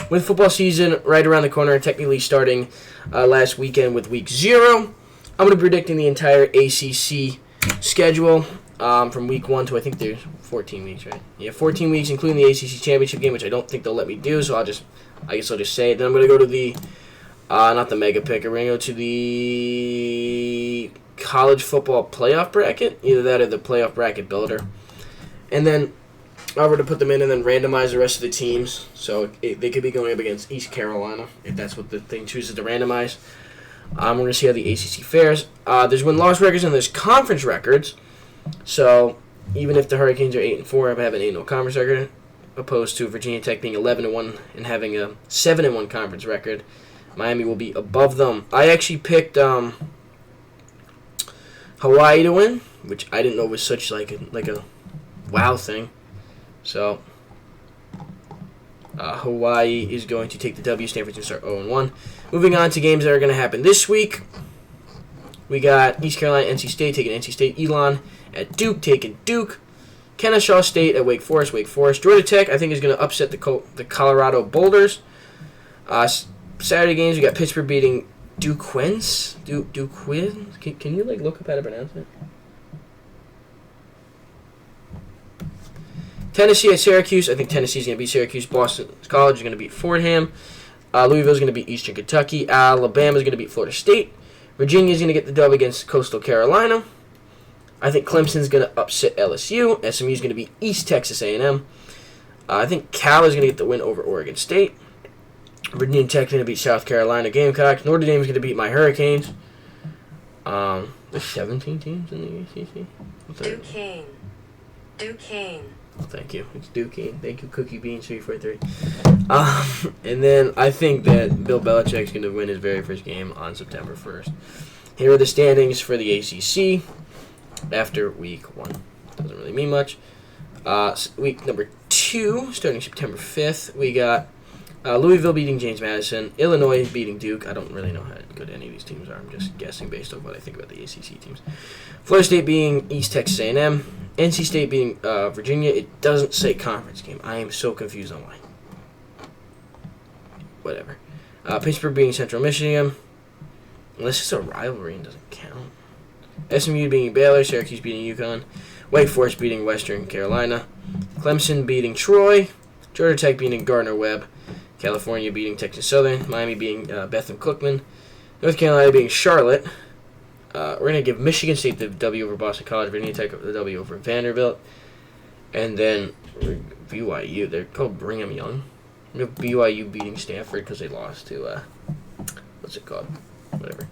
with football season right around the corner, technically starting last weekend with week 0, I'm going to be predicting the entire ACC schedule from week 1 to, I think there's 14 weeks, right? Yeah, 14 weeks, including the ACC championship game, which I don't think they'll let me do, so I guess I'll just say it. Then I'm going to go to the, not the mega pick, we're going to go to the college football playoff bracket, either that or the playoff bracket builder. And then I were to put them in and then randomize the rest of the teams. So they could be going up against East Carolina, if that's what the thing chooses to randomize. We're going to see how the ACC fares. There's win-loss records and there's conference records. So even if the Hurricanes are 8-4, I have an 8-0 conference record, opposed to Virginia Tech being 11-1 and having a 7-1 conference record. Miami will be above them. I actually picked Hawaii to win, which I didn't know was such like a wow thing. So Hawaii is going to take the W. Stanford's going to start 0-1. Moving on to games that are going to happen this week. We got East Carolina, NC State taking NC State. Elon at Duke taking Duke. Kennesaw State at Wake Forest. Georgia Tech, I think, is going to upset the Colorado Boulders. Saturday games, we got Pittsburgh beating Duquesne. Can you look up how to pronounce it? Tennessee at Syracuse. I think Tennessee's going to beat Syracuse. Boston College is going to beat Fordham. Louisville's going to beat Eastern Kentucky. Alabama's going to beat Florida State. Virginia's going to get the dub against Coastal Carolina. I think Clemson's going to upset LSU. SMU's going to beat East Texas A&M. I think Cal is going to get the win over Oregon State. Virginia Tech's going to beat South Carolina Gamecocks. Notre Dame's going to beat my Hurricanes. There's 17 teams in the ACC. Duquesne. Oh, thank you. It's Duquesne. Thank you, Cookie Bean 343. And then I think that Bill Belichick's going to win his very first game on September 1st. Here are the standings for the ACC after week 1. Doesn't really mean much. Week number 2, starting September 5th, we got Louisville beating James Madison, Illinois beating Duke. I don't really know how good any of these teams are. I'm just guessing based on what I think about the ACC teams. Florida State beating East Texas A&M, NC State beating Virginia. It doesn't say conference game. I am so confused on why. Whatever. Pittsburgh beating Central Michigan. Unless it's a rivalry and doesn't count. SMU beating Baylor, Syracuse beating UConn, Wake Forest beating Western Carolina, Clemson beating Troy, Georgia Tech beating Gardner-Webb, California beating Texas Southern, Miami beating Bethune-Cookman, North Carolina beating Charlotte. We're going to give Michigan State the W over Boston College, Virginia Tech the W over Vanderbilt, and then BYU. They're called Brigham Young. We have BYU beating Stanford because they lost to, what's it called? Whatever.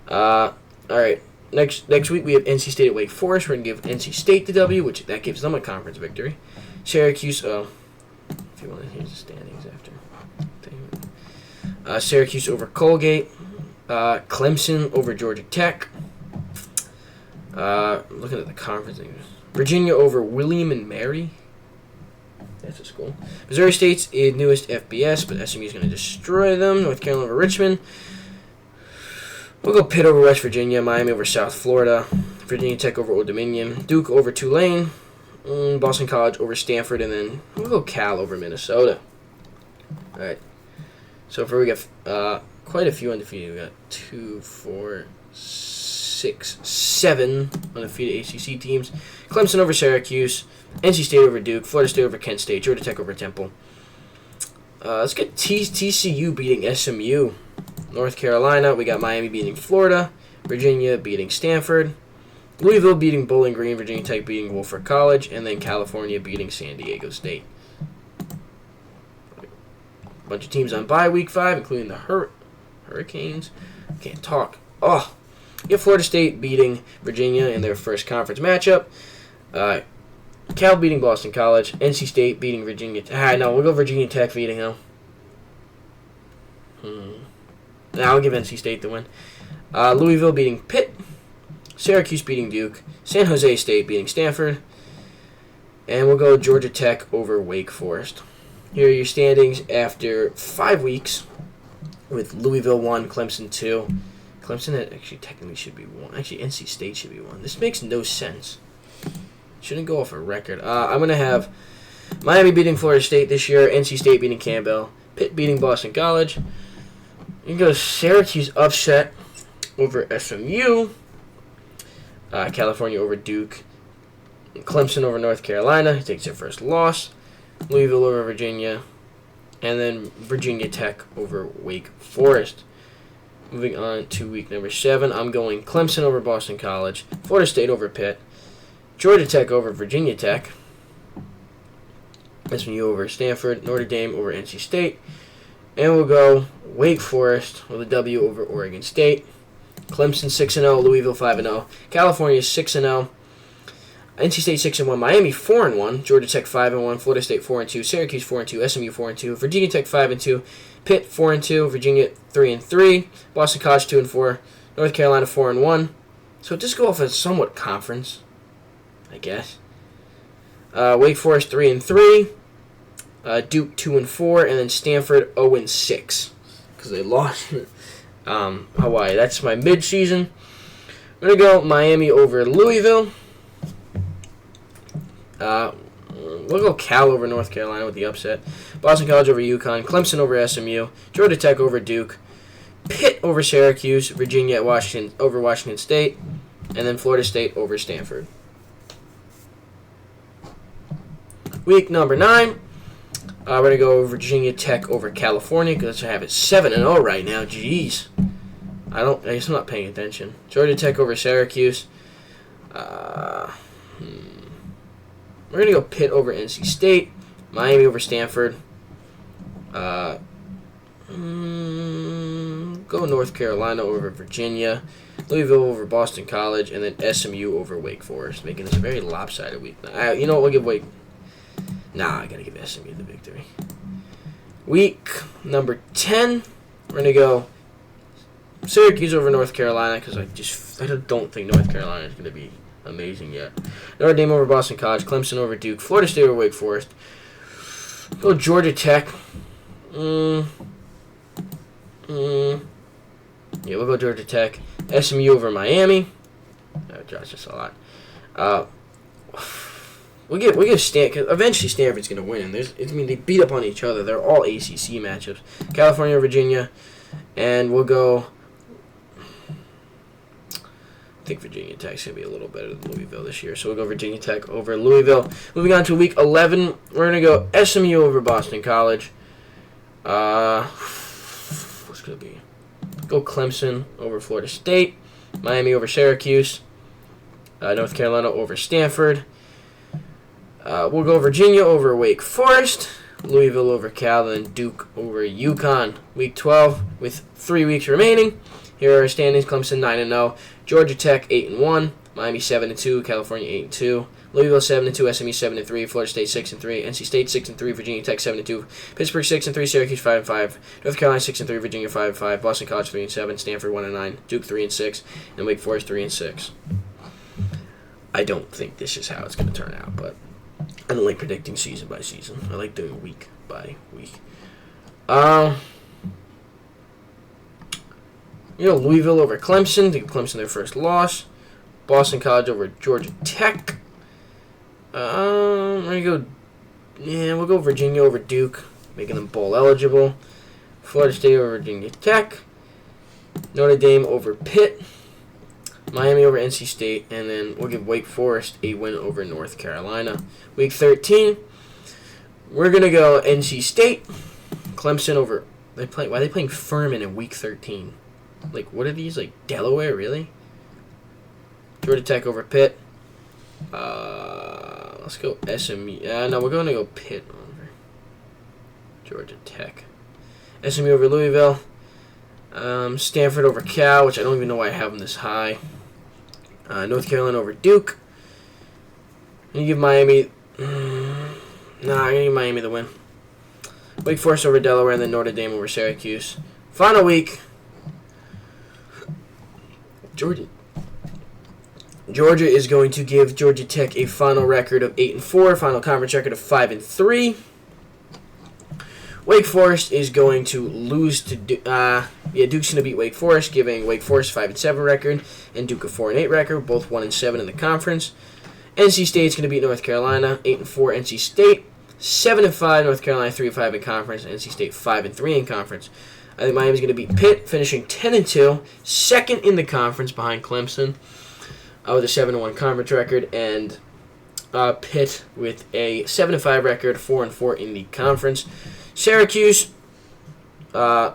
All right. Next week we have NC State at Wake Forest. We're going to give NC State the W, which that gives them a conference victory. Syracuse, if you want to, here's the standings after. Syracuse over Colgate. Clemson over Georgia Tech. Looking at the conference. Virginia over William and Mary. That's a school. Missouri State's newest FBS, but SMU's going to destroy them. North Carolina over Richmond. We'll go Pitt over West Virginia, Miami over South Florida, Virginia Tech over Old Dominion, Duke over Tulane, Boston College over Stanford, and then we'll go Cal over Minnesota. All right. So far we got quite a few undefeated. We got 2, 4, 6, 7 undefeated ACC teams. Clemson over Syracuse, NC State over Duke, Florida State over Kent State, Georgia Tech over Temple. Let's get TCU beating SMU. North Carolina, we got Miami beating Florida, Virginia beating Stanford, Louisville beating Bowling Green, Virginia Tech beating Wofford College, and then California beating San Diego State. A bunch of teams on bye week 5, including the Hurricanes. Can't talk. Oh, you have Florida State beating Virginia in their first conference matchup. Cal beating Boston College, NC State beating Virginia. No, we'll go Virginia Tech beating them. I'll give NC State the win. Louisville beating Pitt. Syracuse beating Duke. San Jose State beating Stanford. And we'll go Georgia Tech over Wake Forest. Here are your standings after 5 weeks with Louisville 1, Clemson 2. Clemson actually technically should be 1. Actually, NC State should be 1. This makes no sense. Shouldn't go off a record. I'm going to have Miami beating Florida State this year, NC State beating Campbell, Pitt beating Boston College. You go Syracuse upset over SMU. California over Duke. Clemson over North Carolina. He takes their first loss. Louisville over Virginia. And then Virginia Tech over Wake Forest. Moving on to week number 7, I'm going Clemson over Boston College. Florida State over Pitt. Georgia Tech over Virginia Tech. SMU over Stanford. Notre Dame over NC State. And we'll go Wake Forest with a W over Oregon State. Clemson 6-0, Louisville 5-0, California 6-0, NC State 6-1, Miami 4-1, Georgia Tech 5-1, Florida State 4-2, Syracuse 4-2, SMU 4-2, Virginia Tech 5-2, Pitt 4-2, Virginia 3-3, Boston College 2-4, North Carolina 4-1. So just go off a somewhat conference, I guess. Wake Forest 3-3, Duke 2-4, and then Stanford 0-6 because they lost. Hawaii. That's my mid-season. I'm going to go Miami over Louisville. We'll go Cal over North Carolina with the upset. Boston College over UConn. Clemson over SMU. Georgia Tech over Duke. Pitt over Syracuse. Virginia at Washington over Washington State. And then Florida State over Stanford. Week number 9. We're going to go Virginia Tech over California because I have it 7-0 right now. Jeez. I guess I'm not paying attention. Georgia Tech over Syracuse. We're going to go Pitt over NC State. Miami over Stanford. Go North Carolina over Virginia. Louisville over Boston College. And then SMU over Wake Forest. Making this a very lopsided week. You know what? We'll give Wake... Nah, I gotta give SMU the victory. Week number 10, we're gonna go Syracuse over North Carolina because I don't think North Carolina is gonna be amazing yet. Notre Dame over Boston College, Clemson over Duke, Florida State over Wake Forest. Go Georgia Tech. Yeah, we'll go Georgia Tech. SMU over Miami. Josh, just a lot. We give Stanford. Eventually, Stanford's going to win. They beat up on each other. They're all ACC matchups. California, Virginia, and we'll go. I think Virginia Tech's going to be a little better than Louisville this year, so we'll go Virginia Tech over Louisville. Moving on to week 11, we're going to go SMU over Boston College. What's going to be? Go Clemson over Florida State. Miami over Syracuse. North Carolina over Stanford. We'll go Virginia over Wake Forest, Louisville over Cal, and Duke over UConn. Week 12 with 3 weeks remaining. Here are our standings: Clemson 9-0, Georgia Tech 8-1, Miami 7-2, California 8-2, Louisville 7-2, SMU 7-3, Florida State 6-3, NC State 6-3, Virginia Tech 7-2, Pittsburgh 6-3, Syracuse 5-5, North Carolina 6-3, Virginia 5-5, Boston College 3-7, Stanford 1-9, Duke 3-6, and Wake Forest 3-6. I don't think this is how it's going to turn out, but I don't like predicting season by season. I like doing week by week. Louisville over Clemson. To give Clemson their first loss. Boston College over Georgia Tech. We'll go Virginia over Duke, making them bowl eligible. Florida State over Virginia Tech. Notre Dame over Pitt. Miami over NC State, and then we'll give Wake Forest a win over North Carolina. Week 13, we're going to go NC State. Clemson over... Why are they playing Furman in Week 13? What are these? Delaware, really? Georgia Tech over Pitt. Let's go SMU. No, we're going to go Pitt over Georgia Tech. SMU over Louisville. Stanford over Cal, which I don't even know why I have them this high. North Carolina over Duke. You give Miami... I'm going to give Miami the win. Wake Forest over Delaware, and then Notre Dame over Syracuse. Final week. Georgia is going to give Georgia Tech a final record of 8-4, final conference record of 5-3. Wake Forest is going to lose to Duke's going to beat Wake Forest, giving Wake Forest 5-7 record and Duke a 4-8 record, both 1-7 in the conference. NC State's going to beat North Carolina, 8-4 NC State, 7-5. North Carolina 3-5 in conference. NC State 5-3 in conference. I think Miami's going to beat Pitt, finishing 10-2, second in the conference behind Clemson, with a 7-1 conference record, and Pitt with a 7-5 record, 4-4 in the conference. Syracuse, we're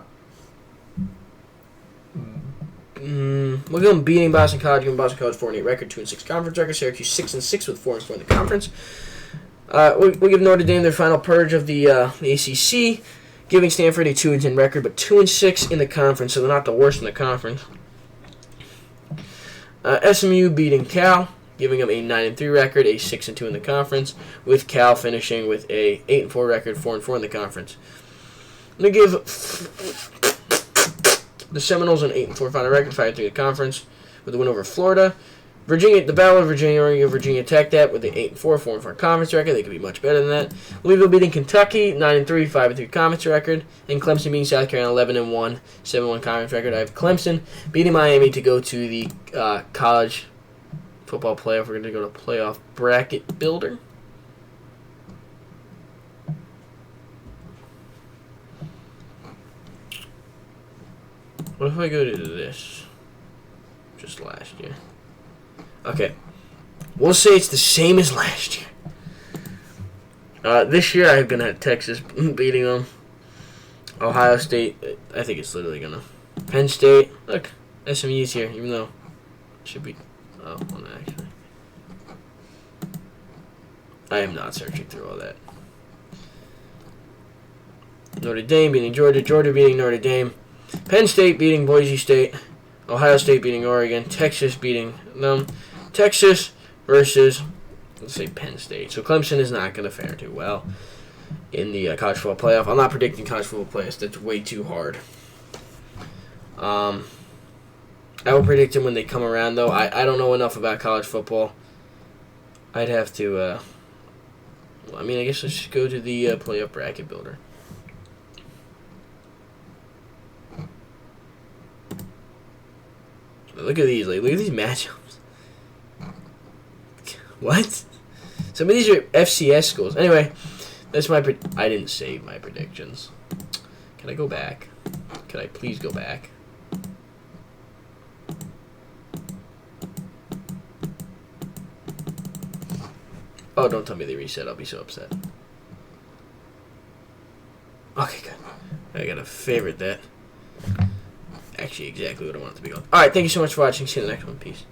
going beating Boston College, giving Boston College 4-8 record, 2-6 conference record. Syracuse 6-6 with 4-4 in the conference. We'll give Notre Dame their final purge of the ACC, giving Stanford a 2-10 record, but 2-6 in the conference, so they're not the worst in the conference. SMU beating Cal, giving them a 9-3 record, a 6-2 in the conference, with Cal finishing with a 8-4 record, 4-4 in the conference. I'm going to give the Seminoles an 8-4 final record, 5-3 in the conference, with a win over Florida. Virginia, the Battle of Virginia, Oregon, Virginia Tech that with the 8-4, 4-4 conference record. They could be much better than that. Louisville beating Kentucky, 9-3, 5-3 conference record. And Clemson beating South Carolina, 11-1, 7-1 conference record. I have Clemson beating Miami to go to the college football playoff. We're going to go to playoff bracket builder. What if I go to this? Just last year. Okay. We'll say it's the same as last year. This year I'm going to have Texas beating them. Ohio State, I think it's literally going to. Penn State, look, SMU's here, even though it should be. Oh, well, no, actually. I am not searching through all that. Notre Dame beating Georgia. Georgia beating Notre Dame. Penn State beating Boise State. Ohio State beating Oregon. Texas beating them. Texas versus, let's say, Penn State. So Clemson is not going to fare too well in the college football playoff. I'm not predicting college football playoffs. That's way too hard. I will predict them when they come around, though. I don't know enough about college football. I'd have to, I guess let's just go to the playoff bracket builder. Look at these. Look at these matchups. What? Some of these are FCS schools. Anyway, that's my. I didn't save my predictions. Can I go back? Can I please go back? Oh, don't tell me they reset. I'll be so upset. Okay, good. I gotta favorite that. Actually, exactly what I want it to be on. Alright, thank you so much for watching. See you in the next one. Peace.